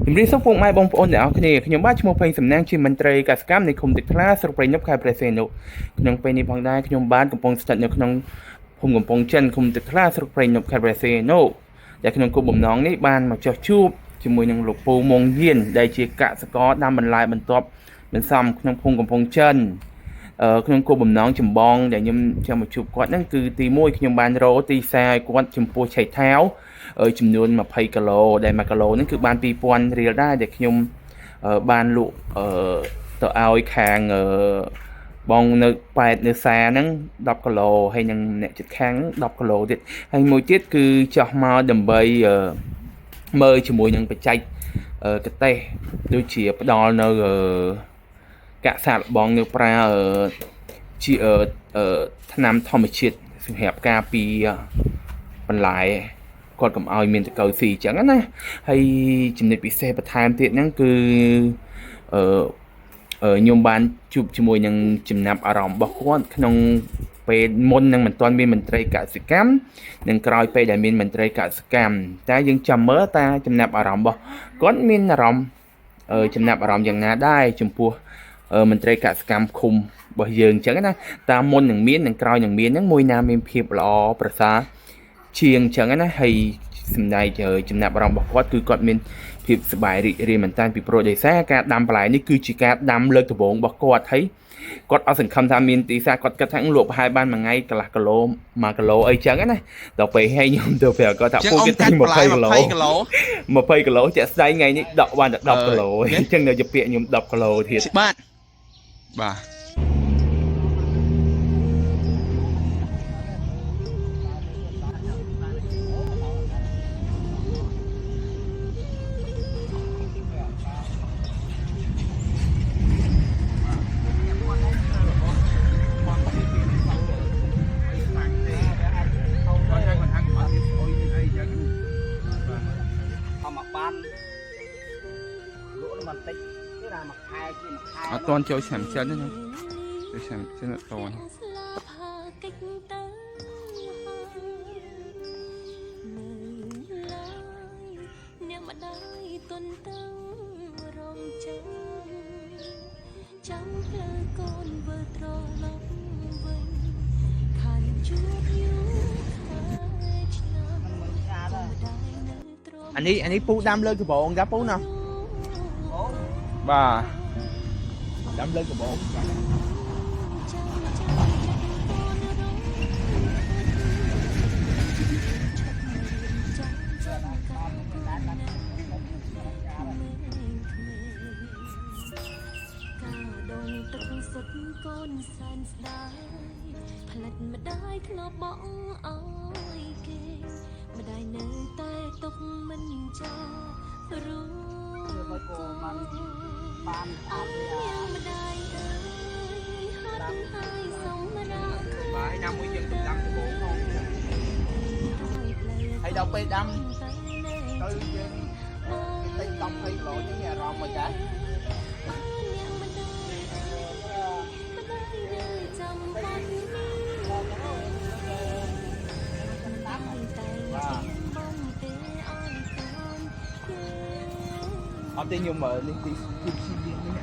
ជំរាបសួរពុកម៉ែបងប្អូនទាំងអស់គ្នាខ្ញុំបាទឈ្មោះពេញសំណាងជាមន្ត្រីកសិកម្មនៃឃុំទឹកថ្លាស្រុកព្រៃនប់ខេត្តព្រះសីហនុក្នុងពេលនេះផងដែរខ្ញុំបាទកំពុងស្ថិតនៅក្នុងភូមិកំពង់ចិនឃុំទឹកថ្លាស្រុកព្រៃនប់ខេត្តព្រះសីហនុដែលក្នុងគោលបំណងនេះបានមកចោះជួបជាមួយនឹងលោកពូមុងយានដែលជាកសិករដាំបន្លែបន្ទាប់បន្សំក្នុងភូមិកំពង់ចិនក្នុងគោលបំណងចម្បងដែលខ្ញុំចាំមកជួបគាត់ហ្នឹងគឺទី1ខ្ញុំបានរកទីផ្សារឲ្យគាត់ចំពោះឆៃថាវចំនួន20គីឡូដែល1គីឡូហ្នឹងគឺបាន2000រៀលដែរដែលខ្ញុំបានលក់ទៅឲ្យខាងបងនៅប៉ែតនៅសាហ្នឹង10គីឡូហើយនឹងអ្នកជិតខាង10គីឡូទៀតហើយមួយទៀតគឺចោះមកដើម្បីមើលជាមួយនឹងបច្ចេកទេសដូចជាផ្ដល់នៅកាក់សាកល្បងនៅប្រើជាថ្នាំធម្មជាតិសម្រាប់ការពារបន្លែគាត់កុំឲ្យមានតកៅស៊ីអញ្ចឹងណាហើយចំណុចពិសេសបន្ថែមទៀតហ្នឹងគឺខ្ញុំបានជួបជាមួយនឹងចំណាប់អារម្មណ៍របស់គាត់ក្នុងពេលមុននឹងមិនទាន់មានមន្ត្រីកសិកម្មនិងក្រោយពេលដែលមានមន្ត្រីកសិកម្មតែយើងចាំមើលតើចំណាប់អារម្មណ៍របស់គាត់មានអារម្មណ៍ចំណាប់អារម្មណ៍យ៉ាងណាដែរចំពោះមន្ត្រីកសិកម្មឃុំរបស់យើងអញ្ចឹងណាតាមមុននឹងមាននិងក្រោយនឹងមានហ្នឹងមួយណាមានភាពល្អប្រសើរជាងអញ្ចឹងណាហើយសម្ដែងចំណាប់អារម្មណ៍របស់គាត់គឺគាត់មានភាពសប្បាយរីករាយមែនតើពីព្រោះដោយសារការដាំបន្លែនេះគឺជាការដាំលើកដំបូងរបស់គាត់ហើយគាត់អត់សង្ឃឹមថាមានទីផ្សារគាត់គិតថាលក់ប្រហែលបានមួយថ្ងៃកន្លះគីឡូ1គីឡូអីចឹងណាដល់ពេលឲ្យខ្ញុំទៅប្រាប់គាត់ថាពូគេទិញ20គីឡូ20គីឡូជាក់ស្ដែងថ្ងៃនេះដកបានតែ10គីឡូអញ្ចឹងនៅជាពាក្យខ្ញុំ10គីឡូទៀតបាទអត់តន់ចូលឆ្នាំចិនទេណាចូលឆ្នាំចិនអត់តន់អ្នកម្ដាយទុនទៅរងចាំផ្លូវកូនវិលត្រឡប់វិញខានជួបយូរហើយឆ្នាំអានេះពូដាំលើកដំបងតាពូណាបាទដាំលើកដំបងកូនសែនស្ដាយផ្លិតម្ដាយធ្លាប់បងអើយគេម្ដាយនៅតែទុកមិនចោលรู้បានអត់យ៉ាងម្ដាយអើយហត់ហើយសម្រាប់បាទហើយណាមួយយើងទៅដាំដំបងផងហើយដល់ពេលដាំទៅយើងតិច10 20គីឡូនេះមានអារម្មណ៍មិនដែរអត់ទេខ្ញុំមើលនេះទីព្យាយាមនេះ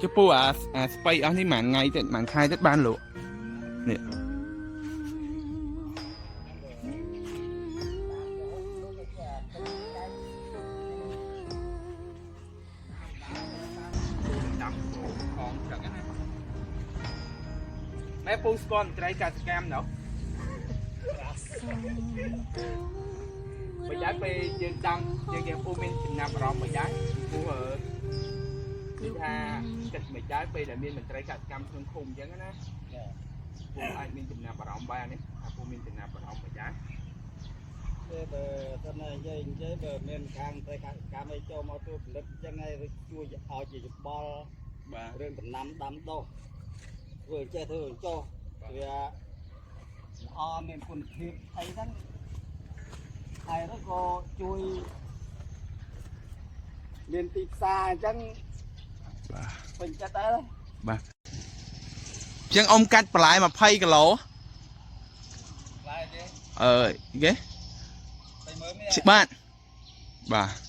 ចុះពូអាស្បៃអស់នេះមួយថ្ងៃទៀតមួយខែទៀតបានលក់នេះម៉ែពូស្គាល់មន្ត្រីកសិកម្មណោះមិនដែរពេលយើងដាំយើងពូមានចំណាប់អារម្មណ៍មិនដែរពូគឺថាគិតមិនដែរពេលដែលមានមន្ត្រីកសិកម្មក្នុងឃុំអញ្ចឹងណាពូអាចមានចំណាប់អារម្មណ៍បែបនេះថាពូមានចំណាប់អារម្មណ៍មិនដែរពេលបើគាត់និយាយបើមានខាងតែកសិកម្មឲ្យចូលមកទូផលិតអញ្ចឹងហើយជួយឲ្យជាយោបល់បាទរឿងដំណាំដាំដុះធ្វើចេះធ្វើចុះវាល្អមានគុណភាពអីហ្នឹងហើយក៏ជួយ មានទីផ្សារអញ្ចឹង បាទ ពេញចិត្តហើយ បាទចឹងអ៊ំកាត់បន្លែ20គីឡូ ឡាយទេ គេ ទៅមើលមាន បាទបាទ